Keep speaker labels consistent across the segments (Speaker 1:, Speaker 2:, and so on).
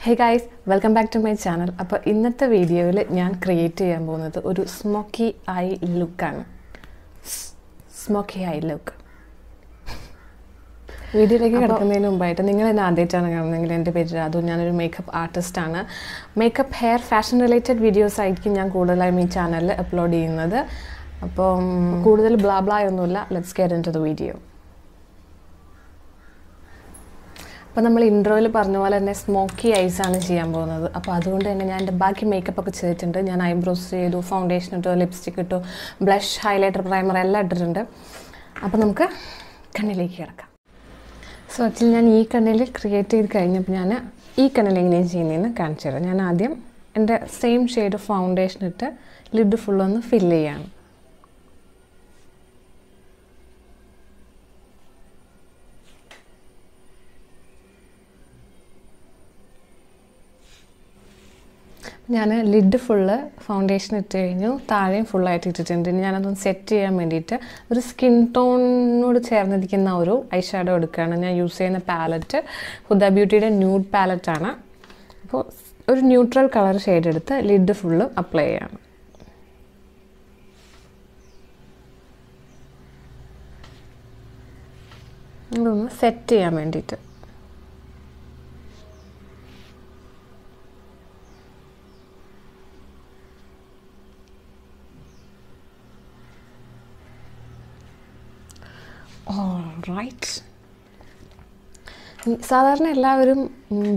Speaker 1: Hey guys, welcome back to my channel. അപ്പോൾ ഇന്നത്തെ വീഡിയോയിൽ ഞാൻ ക്രിയേറ്റ് ചെയ്യാൻ പോകുന്നത് ഒരു സ്മോക്കി ഐ ലുക്കാണ്. Smoky eye look. വീഡിയോയിലേക്ക് കിടക്കുന്നതിന് മുമ്പായിട്ട് നിങ്ങൾ എന്നെ ആദ്യമായിട്ടാണ് കാണുന്നതെങ്കിൽ എൻ്റെ പേര് രാധു. ഞാനൊരു മേക്കപ്പ് ആർട്ടിസ്റ്റാണ്. Makeup hair fashion related videos ആയിരിക്കും ഞാൻ കൂടുതലായും ഈ ചാനലിൽ അപ്ലോഡ് ചെയ്യുന്നത്. അപ്പം കൂടുതൽ ബ്ലാ ബ്ലാ ഒന്നുമില്ല. Let's get into the video. അപ്പോൾ നമ്മൾ ഇൻട്രോയിൽ പറഞ്ഞ പോലെ തന്നെ സ്മോക്കി ഐസാണ് ചെയ്യാൻ പോകുന്നത്. അപ്പോൾ അതുകൊണ്ട് തന്നെ ഞാൻ എൻ്റെ ബാക്കി മേക്കപ്പ് ഒക്കെ ചെയ്തിട്ടുണ്ട്. ഞാൻ ഐബ്രോസ് ചെയ്തു, ഫൗണ്ടേഷൻ ഇട്ടു, ലിപ്സ്റ്റിക് ഇട്ടു, ബ്ലഷ്, ഹൈലൈറ്റർ, പ്രൈമർ എല്ലാം ഇട്ടിട്ടുണ്ട്. അപ്പോൾ നമുക്ക് കണ്ണിലേക്ക് കിടക്കാം. സോ ആക്ച്വലി ഞാൻ ഈ കണ്ണിൽ ക്രിയേറ്റ് ചെയ്ത് കഴിഞ്ഞപ്പോൾ ഞാൻ ഈ കണ്ണിൽ എങ്ങനെയാണ് ചെയ്യുന്നതെന്ന് കാണിച്ചു തരാം. ഞാൻ ആദ്യം എൻ്റെ സെയിം ഷെയ്ഡ് ഫൗണ്ടേഷൻ ഇട്ട് ലിഡ് ഫുള്ളൊന്ന് ഫില്ല് ചെയ്യാണ്. ഞാൻ ലിഡ് ഫുള്ള് ഫൗണ്ടേഷൻ ഇട്ട് കഴിഞ്ഞു, താഴെയും ഫുള്ളായിട്ട് ഇട്ടിട്ടുണ്ട്. ഇനി ഞാനതൊന്ന് സെറ്റ് ചെയ്യാൻ വേണ്ടിയിട്ട് ഒരു സ്കിൻ ടോണിനോട് ചേർന്നിരിക്കുന്ന ഒരു ഐ ഷാഡോ എടുക്കുകയാണ്. ഞാൻ യൂസ് ചെയ്യുന്ന പാലറ്റ് ഹുദ ബ്യൂട്ടിയുടെ ന്യൂഡ് പാലറ്റാണ്. അപ്പോൾ ഒരു ന്യൂട്രൽ കളർ ഷെയ്ഡ് എടുത്ത് ലിഡ് ഫുള്ള് അപ്ലൈ ചെയ്യാണ്. അതൊന്ന് സെറ്റ് ചെയ്യാൻ വേണ്ടിയിട്ട്. റൈറ്റ്, സാധാരണ എല്ലാവരും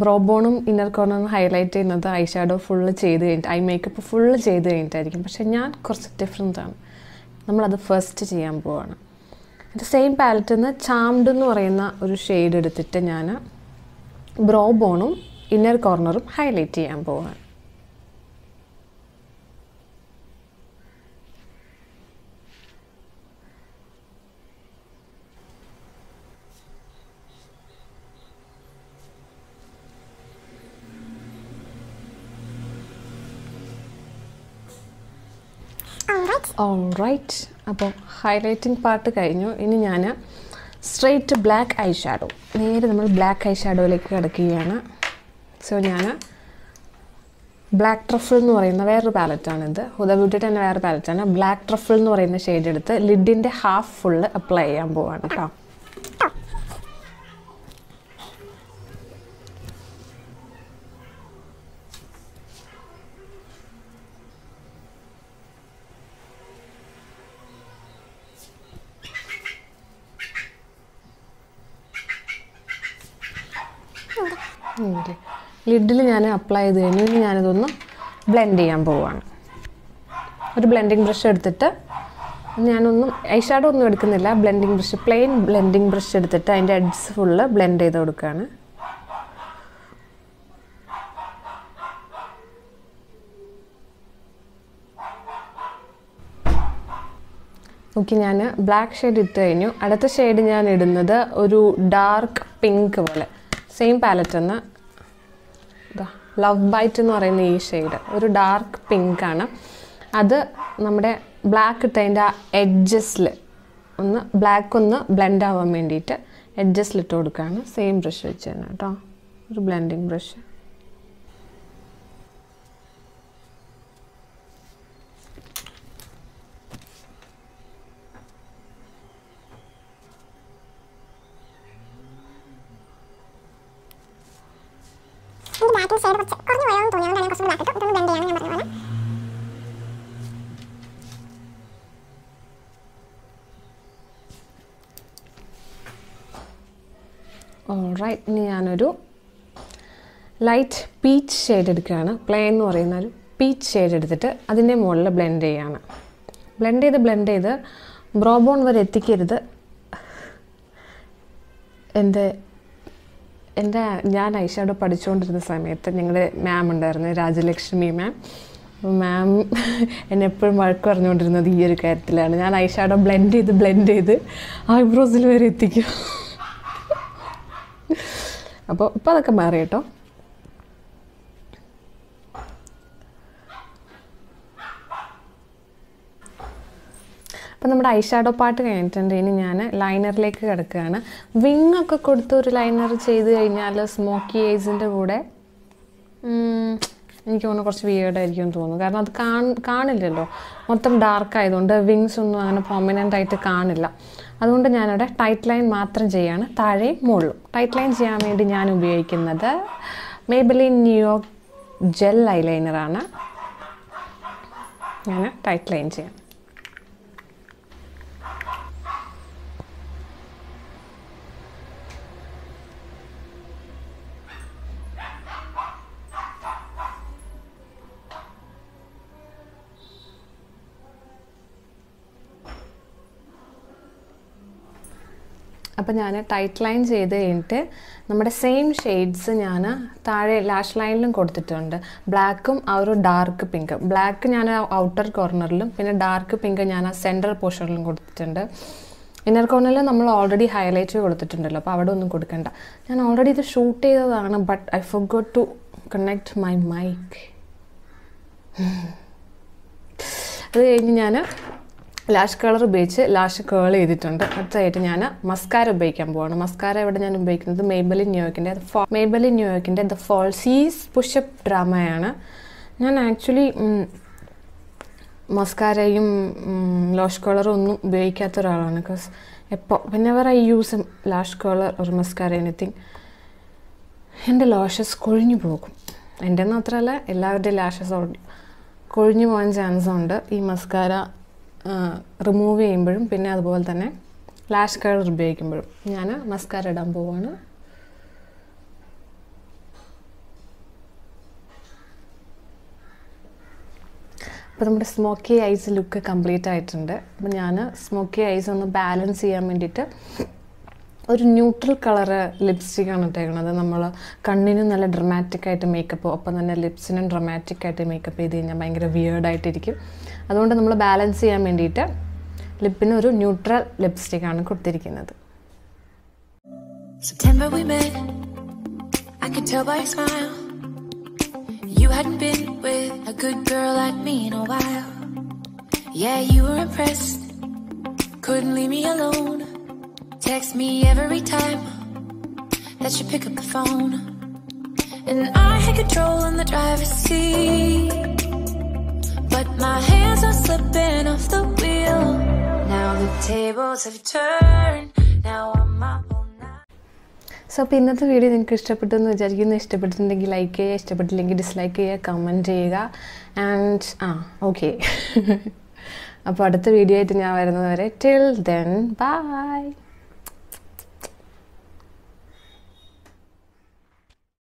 Speaker 1: ബ്രോബോണും ഇന്നർ കോർണറും ഹൈലൈറ്റ് ചെയ്യുന്നത് ഐ ഷാഡോ ഫുള്ള് ചെയ്ത് കഴിഞ്ഞിട്ട്, ഐ മേക്കപ്പ് ഫുള്ള് ചെയ്ത് കഴിഞ്ഞിട്ടായിരിക്കും. പക്ഷെ ഞാൻ കുറച്ച് ഡിഫറെൻ്റ് ആണ്. നമ്മളത് ഫസ്റ്റ് ചെയ്യാൻ പോവാണ്. എൻ്റെ സെയിം പാലറ്റിൽ നിന്ന് ചാംഡ് എന്ന് പറയുന്ന ഒരു ഷെയ്ഡ് എടുത്തിട്ട് ഞാൻ ബ്രോബോണും ഇന്നർ കോർണറും ഹൈലൈറ്റ് ചെയ്യാൻ പോവാണ്. ഓൾറൈറ്റ്, അപ്പോൾ ഹൈലൈറ്റിംഗ് പാർട്ട് കഴിഞ്ഞു. ഇനി ഞാൻ സ്ട്രെയിറ്റ് ബ്ലാക്ക് ഐ ഷാഡോ, നേരെ നമ്മൾ ബ്ലാക്ക് ഐ ഷാഡോയിലേക്ക് കിടക്കുകയാണ്. സോ ഞാൻ ബ്ലാക്ക് ട്രഫിൾ എന്ന് പറയുന്ന വേറൊരു പാലറ്റാണിത്. ഹുദ ബ്യൂട്ടിയുടെ തന്നെ വേറെ പാലറ്റാണ്. ബ്ലാക്ക് ട്രഫിൾ എന്ന് പറയുന്ന ഷെയ്ഡ് എടുത്ത് ലിഡിൻ്റെ ഹാഫ് ഫുള്ള് അപ്ലൈ ചെയ്യാൻ പോവാണ് കേട്ടോ. ലിഡിൽ ഞാൻ അപ്ലൈ ചെയ്ത് കഴിഞ്ഞു. ഇനി ഞാനിതൊന്ന് ബ്ലെൻഡ് ചെയ്യാൻ പോവുകയാണ്. ഒരു ബ്ലെൻഡിങ് ബ്രഷ് എടുത്തിട്ട് ഞാനൊന്നും ഐ ഷാഡോ ഒന്നും എടുക്കുന്നില്ല. Blending brush, plain blending brush എടുത്തിട്ട് അതിൻ്റെ എഡ്ജസ് ഫുള്ള് ബ്ലെൻഡ് ചെയ്ത് കൊടുക്കുകയാണ്. ഓക്കെ, ഞാൻ ബ്ലാക്ക് ഷെയ്ഡ് ഇട്ട് കഴിഞ്ഞു. അടുത്ത ഷെയ്ഡ് ഞാൻ ഇടുന്നത് ഒരു ഡാർക്ക് പിങ്ക് പോലെ, സെയിം പാലറ്റ് എന്ന് ലവ് ബൈറ്റ് എന്ന് പറയുന്ന ഈ ഷെയ്ഡ് ഒരു ഡാർക്ക് പിങ്കാണ്. അത് നമ്മുടെ ബ്ലാക്ക് ഇട്ടതിൻ്റെ എഡ്ജസിൽ ഒന്ന് ബ്ലാക്ക് ഒന്ന് ബ്ലെൻഡ് ആവാൻ വേണ്ടിയിട്ട് എഡ്ജസിലിട്ട് കൊടുക്കുകയാണ്. സെയിം ബ്രഷ് വെച്ച് തന്നെ കേട്ടോ, ഒരു ബ്ലെൻഡിങ് ബ്രഷ്. ഓൾറൈറ്റ്, ഇനി ഞാനൊരു ലൈറ്റ് പീച്ച് ഷെയ്ഡ് എടുക്കുകയാണ്. പ്ലെയിൻ എന്ന് പറയുന്ന ഒരു പീച്ച് ഷെയ്ഡ് എടുത്തിട്ട് അതിൻ്റെ മുകളിൽ ബ്ലെൻഡ് ചെയ്യാണ്. ബ്ലെൻഡ് ചെയ്ത് ബ്രോബോൺ വരെ എത്തിക്കരുത്. ഞാൻ ഐ ഷാഡോ പഠിച്ചുകൊണ്ടിരുന്ന സമയത്ത് ഞങ്ങളുടെ മാം ഉണ്ടായിരുന്നു, രാജലക്ഷ്മി മാം. എന്നെ എപ്പോഴും വഴക്ക് പറഞ്ഞുകൊണ്ടിരുന്നത് ഈ ഒരു കാര്യത്തിലാണ്. ഞാൻ ഐ ഷാഡോ ബ്ലെൻഡ് ചെയ്ത് ഐബ്രോസിൽ വരെ എത്തിക്കും. അപ്പോൾ ഇപ്പോൾ അതൊക്കെ മാറി കേട്ടോ. അപ്പോൾ നമ്മുടെ ഐ ഷാഡോ പാർട്ട് കഴിഞ്ഞിട്ടുണ്ട്. ഇനി ഞാൻ ലൈനറിലേക്ക് കിടക്കുകയാണ്. വിങ്ങൊക്കെ കൊടുത്ത് ഒരു ലൈനർ ചെയ്ത് കഴിഞ്ഞാൽ സ്മോക്കി ഐസിൻ്റെ കൂടെ എനിക്ക് തോന്നുന്നു കുറച്ച് വിയേർഡായിരിക്കും തോന്നുന്നു. കാരണം അത് കാണില്ലല്ലോ, മൊത്തം ഡാർക്ക് ആയതുകൊണ്ട് വിങ്സ് ഒന്നും അങ്ങനെ പ്രൊമിനൻ്റ് ആയിട്ട് കാണില്ല. അതുകൊണ്ട് ഞാനിവിടെ ടൈറ്റ് ലൈൻ മാത്രം ചെയ്യാണ്, താഴെയും മുകളിലും. ടൈറ്റ് ലൈൻ ചെയ്യാൻ വേണ്ടി ഞാൻ ഉപയോഗിക്കുന്നത് മേബലിൻ ന്യൂയോർക്ക് ജെൽ ഐലൈനറാണ്. ഞാൻ ടൈറ്റ് ലൈൻ ചെയ്യാം. അപ്പോൾ ഞാൻ ടൈറ്റ് ലൈൻ ചെയ്ത് കഴിഞ്ഞിട്ട് നമ്മുടെ സെയിം ഷെയ്ഡ്സ് ഞാൻ താഴെ ലാഷ് ലൈനിലും കൊടുത്തിട്ടുണ്ട്. ബ്ലാക്കും ആ ഒരു ഡാർക്ക് പിങ്ക്. ബ്ലാക്ക് ഞാൻ ഔട്ടർ കോർണറിലും പിന്നെ ഡാർക്ക് പിങ്ക് ഞാൻ ആ സെൻട്രൽ പോർഷനിലും കൊടുത്തിട്ടുണ്ട്. ഇന്നർ കോർണറിൽ നമ്മൾ ഓൾറെഡി ഹൈലൈറ്റ് കൊടുത്തിട്ടുണ്ടല്ലോ, അപ്പോൾ അവിടെ ഒന്നും കൊടുക്കണ്ട. ഞാൻ ഓൾറെഡി ഇത് ഷൂട്ട് ചെയ്തതാണ്, but I forgot to connect my mic. അത് കഴിഞ്ഞ് ഞാൻ ലാഷ് കളർ ഉപയോഗിച്ച് ലാഷ് കേൾ ചെയ്തിട്ടുണ്ട്. അടുത്തതായിട്ട് ഞാൻ മസ്കാര ഉപയോഗിക്കാൻ പോവാണ്. മസ്കാര ഇവിടെ ഞാൻ ഉപയോഗിക്കുന്നത് മേബലിൻ ന്യൂയോർക്കിൻ്റെ ദ ഫോൾസീസ് പുഷപ്പ് ഡ്രാമയാണ്. ഞാൻ ആക്ച്വലി മസ്കാരയും ലാഷ് കളറും ഒന്നും ഉപയോഗിക്കാത്ത ഒരാളാണ്. Because whenever I use a lash curler or mascara anything, എൻ്റെ ലാഷസ് കൊഴിഞ്ഞു പോകും. എൻ്റെ മാത്രമല്ല, എല്ലാവരുടെയും ലാഷസ് കൊഴിഞ്ഞു പോകാൻ ചാൻസ് ഉണ്ട് ഈ മസ്കാര റിമൂവ് ചെയ്യുമ്പോഴും പിന്നെ അതുപോലെ തന്നെ ലാഷ് കളർ ഉപയോഗിക്കുമ്പോഴും. ഞാൻ മസ്കാര ഇടാൻ പോവാണ്. അപ്പോൾ നമ്മുടെ സ്മോക്കി ഐസ് ലുക്ക് കംപ്ലീറ്റ് ആയിട്ടുണ്ട്. അപ്പോൾ ഞാൻ സ്മോക്കി ഐസ് ഒന്ന് ബാലൻസ് ചെയ്യാൻ വേണ്ടിയിട്ട് ഒരു ന്യൂട്രൽ കളറ് ലിപ്സ്റ്റിക്കാണ് ഇട്ടേക്കുന്നത്. നമ്മൾ കണ്ണിനും നല്ല ഡ്രമാറ്റിക്കായിട്ട് മേക്കപ്പ്, ഒപ്പം തന്നെ ലിപ്സിനും ഡ്രമാറ്റിക്കായിട്ട് മേക്കപ്പ് ചെയ്ത് കഴിഞ്ഞാൽ ഭയങ്കര വിയേർഡായിട്ടിരിക്കും. അതുകൊണ്ട് നമ്മൾ ബാലൻസ് ചെയ്യാൻ വേണ്ടിയിട്ട് ലിപ്പിന് ഒരു ന്യൂട്രൽ ലിപ്സ്റ്റിക്കാണ് കൊടുത്തിരിക്കുന്നത്. September we met, I could tell by your smile. You hadn't been with a good girl like me in a while. Yeah, you were impressed, couldn't leave me alone. Text me every time that you pick up the phone. And I had control in the driver's seat, but my hands are slipping off the wheel. Now the tables have turned, now I'm my own now. So അപ്പോൾ ഇന്നത്തെ video നിങ്ങൾക്ക് ഇഷ്ടപ്പെട്ടു എന്ന് വിചാരിക്കുന്നു. ഇഷ്ടപ്പെട്ടിട്ടുണ്ടെങ്കിൽ like ചെയ്യുക, ഇഷ്ടപ്പെട്ടില്ലെങ്കിൽ dislike ചെയ്യുക, കമൻറ്റ് ചെയ്യുക. ആൻഡ് ഓക്കെ, അപ്പോൾ അടുത്ത വീഡിയോ ആയിട്ട് ഞാൻ വരുന്നത് വരെ ടിൽ ദെൻ ബൈ.